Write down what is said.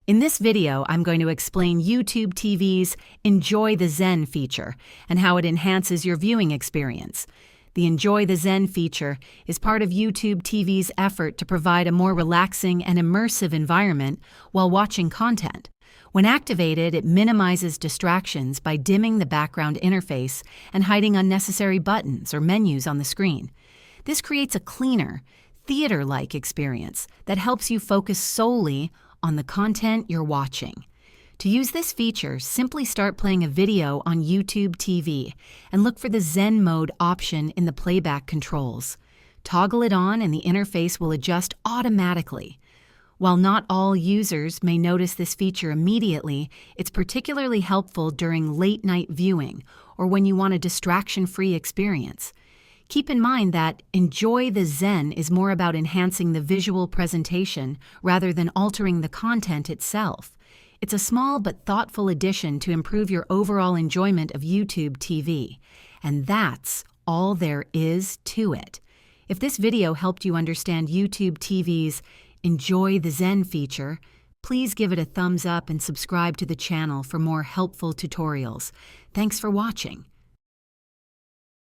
In this video, I'm going to explain YouTube TV's Enjoy the Zen feature and how it enhances your viewing experience. The Enjoy the Zen feature is part of YouTube TV's effort to provide a more relaxing and immersive environment while watching content. When activated, it minimizes distractions by dimming the background interface and hiding unnecessary buttons or menus on the screen. This creates a cleaner, theater-like experience that helps you focus solely on the content you're watching. To use this feature, simply start playing a video on YouTube TV and look for the Zen mode option in the playback controls. Toggle it on and the interface will adjust automatically. While not all users may notice this feature immediately, it's particularly helpful during late-night viewing or when you want a distraction-free experience. Keep in mind that Enjoy the Zen is more about enhancing the visual presentation rather than altering the content itself. It's a small but thoughtful addition to improve your overall enjoyment of YouTube TV. And that's all there is to it. If this video helped you understand YouTube TV's Enjoy the Zen feature, please give it a thumbs up and subscribe to the channel for more helpful tutorials. Thanks for watching.